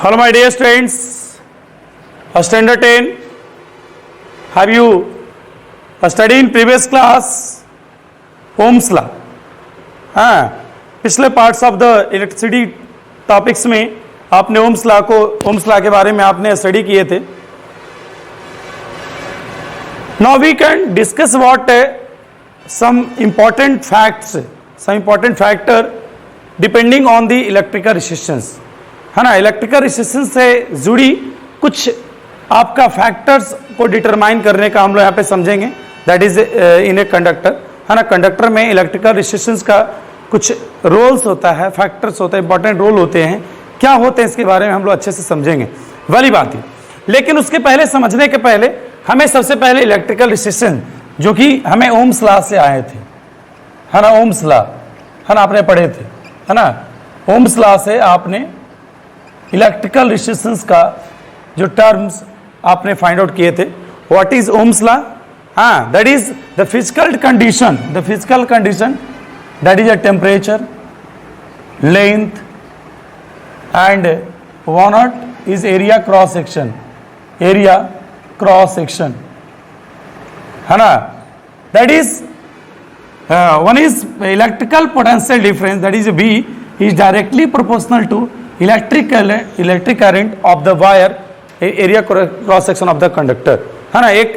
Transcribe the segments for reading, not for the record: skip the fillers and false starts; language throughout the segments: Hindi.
Hello my dear students, standard 10, have you studied in previous class Ohm's law? हाँ, पिछले parts of the electricity topics में आपने ओम्स लॉ के बारे में आपने स्टडी किए थे. Now we can discuss what some important facts, some important factor depending on the electrical resistance, है ना. इलेक्ट्रिकल रेजिस्टेंस से जुड़ी कुछ आपका फैक्टर्स को डिटरमाइन करने का हम लोग यहाँ पे समझेंगे. That is in a conductor, है ना. कंडक्टर में इलेक्ट्रिकल रेजिस्टेंस का कुछ रोल्स होता है, फैक्टर्स होते हैं, इंपॉर्टेंट रोल होते हैं. क्या होते हैं इसके बारे में हम लोग अच्छे से समझेंगे वाली बात है. लेकिन उसके पहले समझने के पहले हमें सबसे पहले इलेक्ट्रिकल रेजिस्टेंस जो कि हमें ओम्स लॉ से आए थे, है ना. ओम्स लॉ, है ना, आपने पढ़े थे, है ना. ओम्स लॉ से आपने इलेक्ट्रिकल रेजिस्टेंस का जो टर्म्स आपने फाइंड आउट किए थे. What is Ohm's law? हाँ, that is the physical condition, that is a temperature, length and one not is area cross section, है ना. That is one is electrical potential difference, that is V, is directly proportional to electric current of the wire area cross section of the conductor, है ना. एक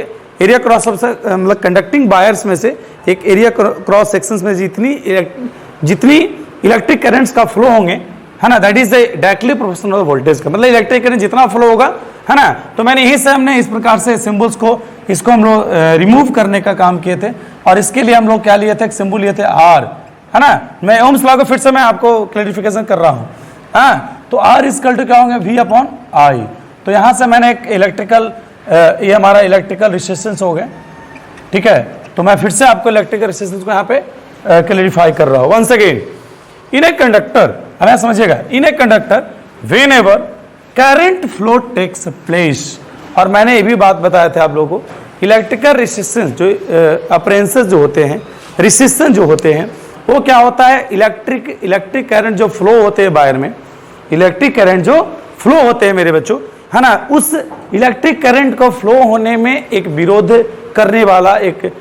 एरिया क्रॉस मतलब कंडक्टिंग वायर्स में से एक एरिया क्रॉस सेक्शंस में जितनी इलेक्ट्रिक करंट्स का फ्लो होंगे, है ना, that is directly proportional voltage का. मतलब इलेक्ट्रिक करंट जितना फ्लो होगा, है ना. तो मैंने यही से हमने इस प्रकार से सिंबल्स को इसको हम लोग रिमूव करने का काम किए थे. और इसके लिए हम लोग क्या लिए थे, एक सिंबल लिए थे आर, है ना. मैं ओम्स लॉ को फिर से मैं आपको क्लैरिफिकेशन कर रहा हूँ. हाँ, तो आर इक्वल टू क्या होंगे, वी अपॉन आई. तो यहाँ से मैंने एक इलेक्ट्रिकल ये हमारा इलेक्ट्रिकल रेजिस्टेंस हो गया, ठीक है. तो मैं फिर से आपको इलेक्ट्रिकल रेजिस्टेंस को यहाँ पे क्लैरिफाई कर रहा हूँ. Once again, in a conductor, हमें समझिएगा, in a conductor whenever current flow takes place. और मैंने ये भी बात बताया था आप लोगों को, इलेक्ट्रिकल रेजिस्टेंस जो अप्रेंसेस जो होते हैं, रेजिस्टेंस जो होते हैं, वो क्या होता है, इलेक्ट्रिक करंट जो फ्लो होते हैं वायर में, इलेक्ट्रिक करंट जो फ्लो होते हैं मेरे बच्चों, है ना, उस इलेक्ट्रिक करंट को फ्लो होने में एक विरोध करने वाला एक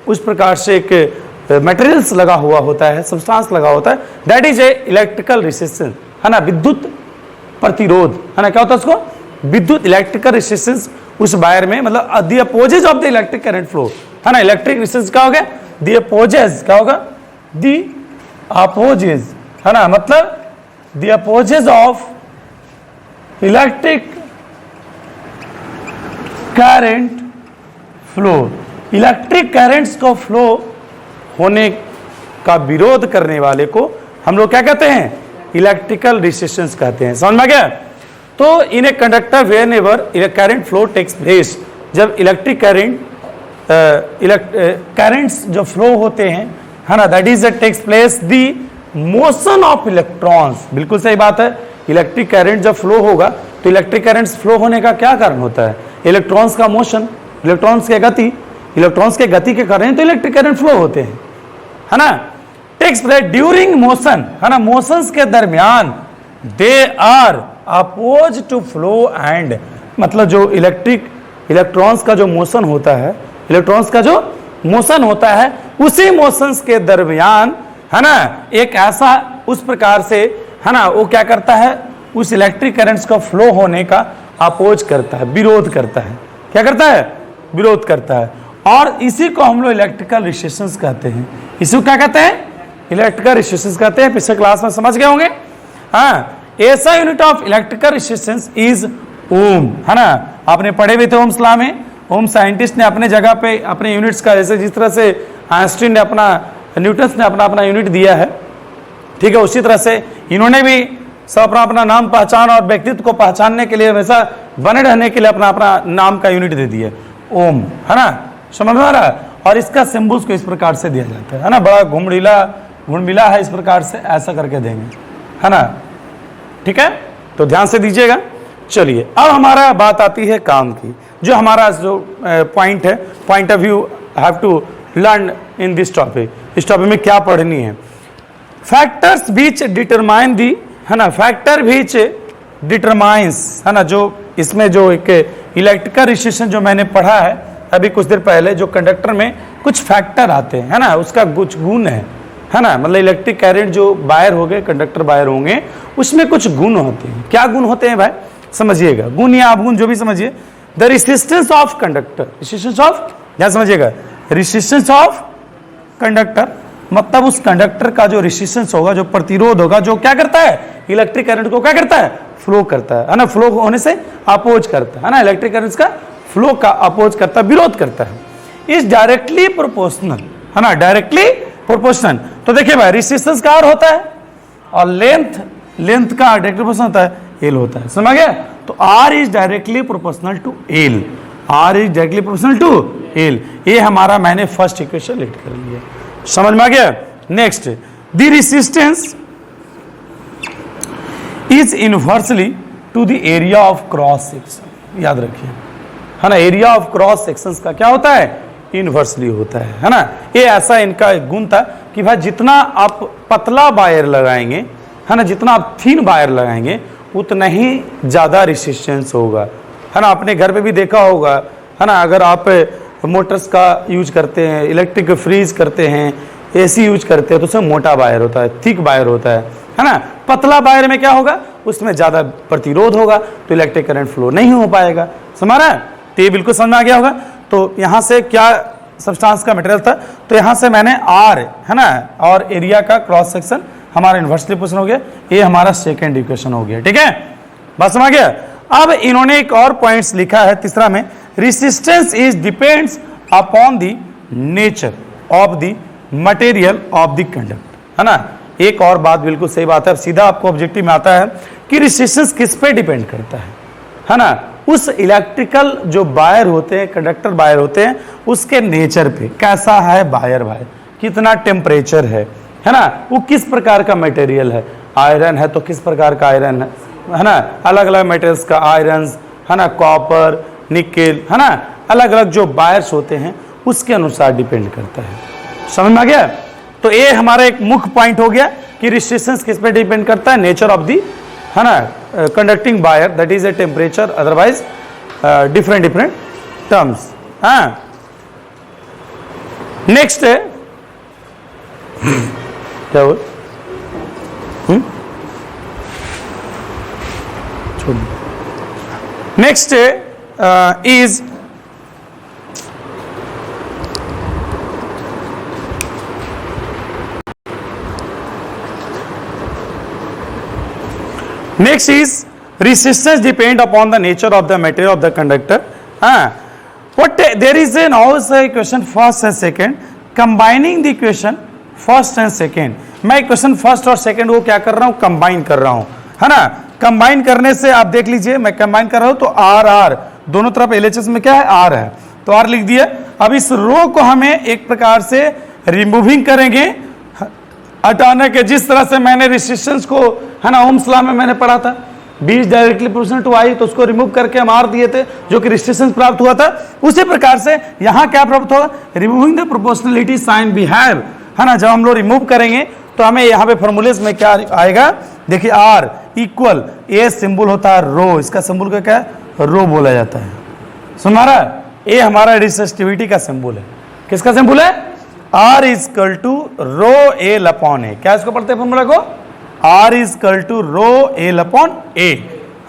उस प्रकार से एक मटेरियल्स लगा हुआ होता है, सब्सटेंस लगा होता है. That is A electrical resistance, है ना, विद्युत प्रतिरोध, है ना. क्या होता है उसको, विद्युत इलेक्ट्रिकल रेजिस्टेंस उस वायर में, मतलब the opposes of the electric current flow, है ना. इलेक्ट्रिक रेजिस्टेंस क्या होगा, द अपोजेज, क्या होगा, द अपोजेज, है ना. मतलब the opposes of electric current flow, electric currents को फ्लो होने का विरोध करने वाले को हम लोग क्या कहते हैं, इलेक्ट्रिकल रेजिस्टेंस कहते हैं. समझ में आ गया. तो in a conductor whenever current flow takes place, जब इलेक्ट्रिक करंट्स जो फ्लो होते हैं, है ना, that is takes place the motion of electrons. बिल्कुल सही बात है. इलेक्ट्रिक करंट जब फ्लो होगा तो इलेक्ट्रिक करंट्स फ्लो होने का क्या कारण होता है, इलेक्ट्रॉन्स का मोशन, इलेक्ट्रॉन्स के गति के कारण तो इलेक्ट्रिक करंट फ्लो होते हैं, है ना. टेक्स प्लेस ड्यूरिंग मोशन, है ना, मोशंस के दरमियान they are oppose to flow and, मतलब जो इलेक्ट्रॉन्स का जो मोशन होता है, इलेक्ट्रॉन्स का जो मोशन होता है, उसी मोशंस के दरमियान, है ना, एक ऐसा उस प्रकार से, है ना, वो क्या करता है, उस इलेक्ट्रिक करंट्स को फ्लो होने का अपोज करता है, विरोध करता है. क्या करता है, विरोध करता है. और इसी को हम लोग इलेक्ट्रिकल रेजिस्टेंस कहते हैं. इसी को क्या कहते हैं, इलेक्ट्रिकल रेजिस्टेंस कहते हैं. पिछले क्लास में समझ गए होंगे. हाँ, ऐसा unit of electrical resistance is ohm, है ना. आपने पढ़े हुए थे ओम्स लॉ में. ओम साइंटिस्ट ने अपने जगह पे अपने यूनिट्स का, जैसे जिस तरह से आइंस्टीन ने अपना, न्यूटन ने अपना यूनिट दिया है, ठीक है, उसी तरह से इन्होंने भी सब अपना नाम पहचान और व्यक्तित्व को पहचानने के लिए, हमेशा बने रहने के लिए अपना नाम का यूनिट दे दिया, ओम, है ना. समझ में आ रहा है. और इसका सिंबल्स को इस प्रकार से दिया जाता है ना, बड़ा घुंडमिला है, इस प्रकार से ऐसा करके देंगे, है ना. ठीक है, तो ध्यान से दीजिएगा. चलिए, अब हमारा बात आती है काम की. जो हमारा जो पॉइंट है, point of view have to learn in this topic. इस टॉपिक में क्या पढ़नी है, फैक्टर्स बीच डिटरमाइन दी, है ना, फैक्टर बीच डिटरमाइंस, है ना, जो इसमें जो एक इलेक्ट्रिकल रेजिस्टेंस जो मैंने पढ़ा है अभी कुछ देर पहले, जो कंडक्टर में कुछ फैक्टर आते हैं, है ना, उसका कुछ गुण है ना, मतलब इलेक्ट्रिक करंट जो वायर हो गए, कंडक्टर वायर होंगे, उसमें कुछ गुण होते हैं। क्या गुण होते हैं भाई, समझिएगा, गुण या अवगुण जो भी समझिए। The resistance of conductor, resistance of, क्या समझिएगा, रेजिस्टेंस ऑफ कंडक्टर मतलब उस कंडक्टर का जो रेजिस्टेंस होगा, जो प्रतिरोध होगा, जो क्या करता है, इलेक्ट्रिक करंट को क्या करता है, फ्लो करता है ना, फ्लो होने से अपोज करता है ना, इलेक्ट्रिक करंट का फ्लो का अपोज करता है, विरोध करता है। इज डायरेक्टली प्रोपोर्शनल, है ना, डायरेक्टली प्रोपोर्शनल। तो देखिए भाई, रेजिस्टेंस का आर होता है और लेंथ का डायरेक्टली प्रोपोर्शनल होता है, एल होता है, समझ गया। तो R is directly proportional to L, R is directly proportional to L. ये हमारा मैंने फर्स्ट इक्वेशन लिख कर लिया, समझ में आ गया। Next, the resistance is inversely to the area of cross section, याद रखिए, है ना, एरिया ऑफ क्रॉस सेक्शंस का क्या होता है, इनवर्सली होता है ना। ये ऐसा इनका एक गुण था कि भाई जितना आप पतला वायर लगाएंगे, है ना, जितना आप थिन वायर लगाएंगे उतना ही ज़्यादा रेजिस्टेंस होगा, है ना। अपने घर पे भी देखा होगा, है ना, अगर आप मोटर्स का यूज करते हैं, इलेक्ट्रिक फ्रीज करते हैं, एसी यूज करते हैं, तो उसमें मोटा वायर होता है, थिक वायर होता है ना। पतला वायर में क्या होगा, उसमें ज़्यादा प्रतिरोध होगा, तो इलेक्ट्रिक करंट फ्लो नहीं हो पाएगा, समझ रहा है। तो ये बिल्कुल समझ में आ गया होगा। तो यहाँ से क्या सब्सटेंस का मटेरियल था, तो यहाँ से मैंने आर, है ना, और एरिया का क्रॉस सेक्शन हमारा इन्वर्सली पोजीशन हो गया, ये हमारा सेकेंड इक्वेशन हो गया, ठीक है, बात समझ गया। अब इन्होंने एक और पॉइंट्स लिखा है तीसरा में, resistance is depends upon the nature of the material of the conductor, है ना। एक और बात बिल्कुल सही बात है, अब सीधा आपको ऑब्जेक्टिव में आता है कि रेजिस्टेंस किस पे डिपेंड करता है ना, उस इलेक्ट्रिकल जो वायर होते हैं, कंडक्टर वायर होते हैं, उसके नेचर पे, कैसा है वायर, कितना टेम्परेचर है ना, वो किस प्रकार का मटेरियल है, आयरन है तो किस प्रकार का आयरन है ना, अलग अलग मटेरियल्स का आयरन, है ना, कॉपर, निकेल, है ना, अलग अलग जो वायर्स होते हैं उसके अनुसार डिपेंड करता है, समझ में आ गया। तो ये हमारा एक मुख्य पॉइंट हो गया कि रेजिस्टेंस किस पे डिपेंड करता है, नेचर ऑफ दी, है ना, conducting wire, that is a temperature, otherwise different terms. हाँ, नेक्स्ट है क्या हो, next is next is resistance depend upon the nature of the material of the conductor. What there is an also equation first and second, combining the equation first and second. मैं इक्वेशन फर्स्ट और सेकंड को क्या कर रहा हूँ, कंबाइन कर रहा हूँ, है ना। कंबाइन करने से आप देख लीजिए, मैं कंबाइन कर रहा हूँ तो आर आर दोनों तरफ एलएचएस में क्या है, आर है, तो आर लिख दिया। अब इस रो को हमें एक प्रकार से रिमूविंग करेंगे, हटाने के, जिस तरह से मैंने रेजिस्टेंस को, है ना, ओम्स लॉ में मैंने पढ़ा था, बीच डायरेक्टली प्रोपोर्शनल टू आई, तो उसको रिमूव करके हम आर दिए थे, जो कि रेजिस्टेंस प्राप्त हुआ था। उसी प्रकार से यहाँ क्या प्राप्त होगा, removing the proportionality sign we have, है ना। जब हम लोग रिमूव करेंगे तो हमें यहाँ पे फॉर्मूलेस में क्या आएगा, देखिए आर इक्वल, ए सिंबल होता है रो, इसका सिंबल का क्या है, रो बोला जाता है, सुन रहा है। ए हमारा रेजिस्टिविटी का सिंबल है, किसका सिंबल है, R is equal to rho L upon A, क्या इसको पढ़ते हैं फॉर्मूला को, R is equal to rho L upon A,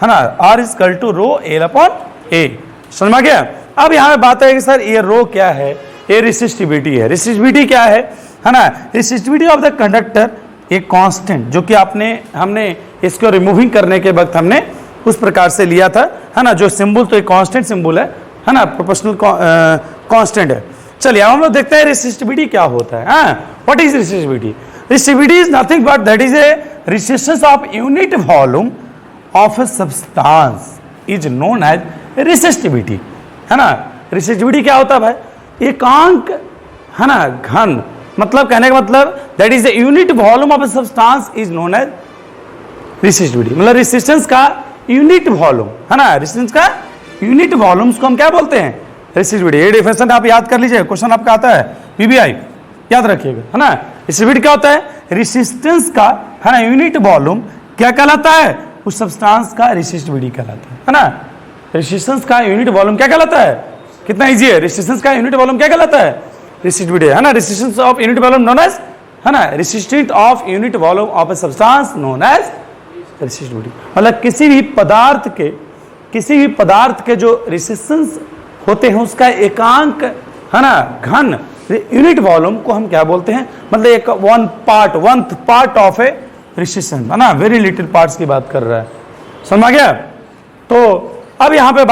है ना, R is equal to rho L upon A, समझ में गया। अब यहाँ पे बात है कि सर ये रो क्या है, ये रेसिस्टिविटी है। रेसिस्टिविटी क्या है ना, रेसिस्टिविटी ऑफ द कंडक्टर एक कांस्टेंट, जो कि हमने इसको रिमूविंग करने के वक्त हमने उस प्रकार से लिया था, है ना, जो सिंबल तो एक कांस्टेंट सिंबल है ना, प्रोपोर्शनल कांस्टेंट है। चलिए हम लोग देखते हैं रेसिस्टिविटी क्या होता है। What is resistivity, resistivity is nothing but that is a resistance of unit volume of a substance is known as resistivity, है ना। रेसिस्टिविटी क्या होता है भाई, एकांक, है ना, घन, मतलब कहने का मतलब that is a unit volume of a substance is known as resistivity, मतलब रेजिस्टेंस का यूनिट वॉल्यूम, है ना, रेजिस्टेंस का यूनिट वॉल्यूम्स को हम क्या बोलते हैं, रेसिस्टिविटी। ये डेफिनेशन आप याद कर लीजिए, क्वेश्चन आपका आता है पीबीआई, याद रखिएगा, है ना। रेसिस्टिविटी क्या होता है, रेजिस्टेंस का, है ना, यूनिट वॉल्यूम क्या कहलाता है, उस सब्सटेंस का रेसिस्टिविटी कहलाता है ना। रेसिस्टेंस का यूनिट वॉल्यूम क्या कहलाता है, कितना इजी है, रेसिस्टेंस का यूनिट वॉल्यूम क्या कहलाता है, रेसिस्टिविटी है ना। Resistance of unit volume known as, है ना, resistance of unit volume of a substance known as resistivity. मतलब किसी भी पदार्थ के जो रेसिस्टेंस होते हैं उसका एकांक, है ना, घन यूनिट वॉल्यूम को हम क्या बोलते हैं, मतलब एक one part of A resistance, है ना, वेरी लिटिल पार्ट्स की बात कर रहा है, समझ आ गया। तो अब यहाँ पे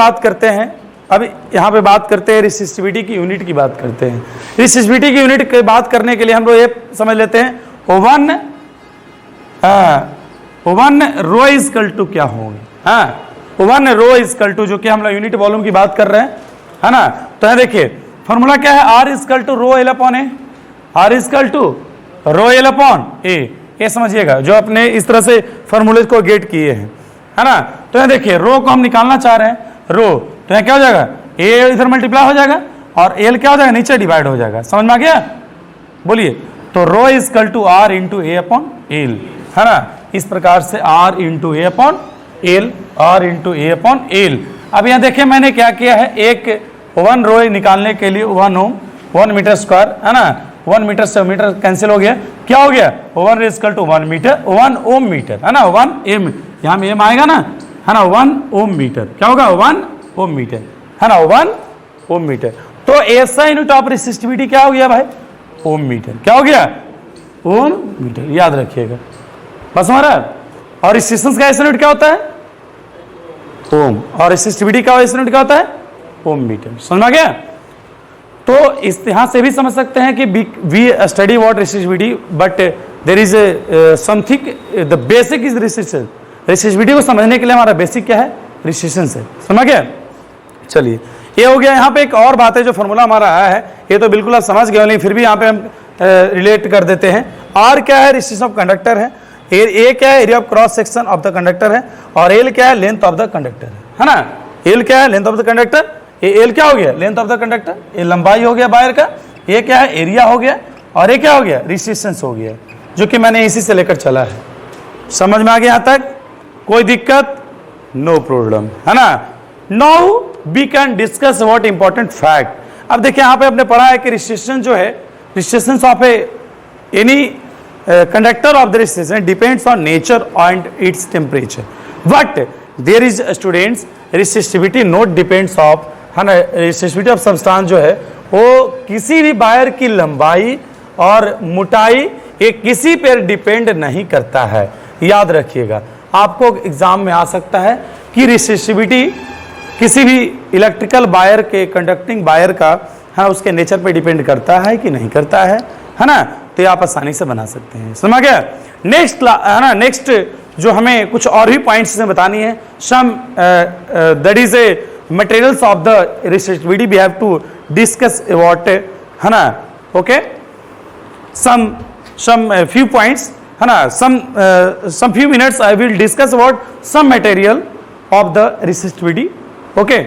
बात करते हैं रेसिस्टिविटी की यूनिट की बात करते हैं। रेसिस्टिविटी की यूनिट की बात करने के लिए हम लोग ये समझ लेते हैं वन रो इजकल टू क्या होंगे, हाँ, वन रो इजकल टू, जो कि हम लोग यूनिट वॉल्यूम की बात कर रहे हैं, है ना। तो यहाँ देखिए फॉर्मूला क्या है, R is equal to rho L upon A, R is equal to rho L upon A, ये समझिएगा जो अपने इस तरह से फॉर्मूले को गेट किए हैं, है ना। तो यहाँ देखिए रो को हम निकालना चाह रहे हैं, रो, तो यहाँ क्या हो जाएगा, ए इधर मल्टीप्लाई हो जाएगा और एल क्या हो जाएगा, नीचे डिवाइड हो जाएगा, समझ में आ गया, बोलिए। तो rho is equal to R into A upon L, है ना, इस प्रकार से R into A upon L, R into A upon L. अब यहाँ देखिए मैंने क्या किया है, एक वन रो निकालने के लिए 1 ओम 1 मीटर स्क्वायर, है ना, 1 मीटर से मीटर कैंसिल हो गया, क्या हो गया, 1 equal to 1 metre, 1 ohm metre, है ना, 1 एम, यहाँ में एम आएगा ना, है ना, 1 ओम मीटर, क्या होगा 1 ओम मीटर, है ना, 1 ओम मीटर। तो ऐसा यूनिट ऑफ रेसिस्टिविटी क्या हो गया भाई, ओम मीटर, क्या हो गया, ओम मीटर, याद रखिएगा बस हमारा। और रेसिस्टेंस का ऐसा यूनिट क्या होता है, ओम, और रेसिस्टिविटी का ऐसा यूनिट क्या होता है, ओम मीटर, समझ आ गया। तो इस यहां से भी समझ सकते हैं कि we study what resistivity, but there is something, the basic is resistance. Resistivity को समझने के लिए हमारा बेसिक क्या है, रेसिस्टेंस है, समझ गया। चलिए ये हो गया। यहाँ पे एक और बात है, जो फॉर्मूला हमारा आया है ये तो बिल्कुल आप समझ गए, लेकिन फिर भी यहाँ पे हम रिलेट कर देते हैं। आर क्या है, रेजिस्टेंस ऑफ कंडक्टर है, ए क्या है, area of cross section of the conductor है, और एल क्या है, लेंथ ऑफ द कंडक्टर है ना। एल क्या है, length of the conductor, L क्या हो गया, लेंथ ऑफ द कंडक्टर, ये लंबाई हो गया वायर का, ये क्या है, एरिया हो गया, और ये क्या हो गया, रेजिस्टेंस हो गया, जो कि मैंने इसी से लेकर चला है। समझ में आ गया यहाँ तक, कोई दिक्कत, नो प्रॉब्लम, है ना। Now we can discuss what important fact. अब देखिए यहाँ पे आपने पढ़ा है कि रेजिस्टेंस जो है, resistance of any conductor of the resistance depends on nature and its temperature, but there is students resistivity not depends of, है ना, resistivity of substance जो है वो किसी भी वायर की लंबाई और मोटाई ये किसी पर डिपेंड नहीं करता है, याद रखिएगा। आपको एग्जाम में आ सकता है कि रेसिस्टिविटी किसी भी इलेक्ट्रिकल वायर के, कंडक्टिंग वायर का, है, उसके नेचर पे डिपेंड करता है कि नहीं करता है ना। तो ये आप आसानी से बना सकते हैं, समझ गया। नेक्स्ट है ना, नेक्स्ट जो हमें कुछ और भी पॉइंट्स में बतानी है, some that is a materials of the resistivity we have to discuss what, है ना, ओके, सम फ्यू पॉइंट्स, है ना, some few minutes I will discuss about some material of the resistivity, okay.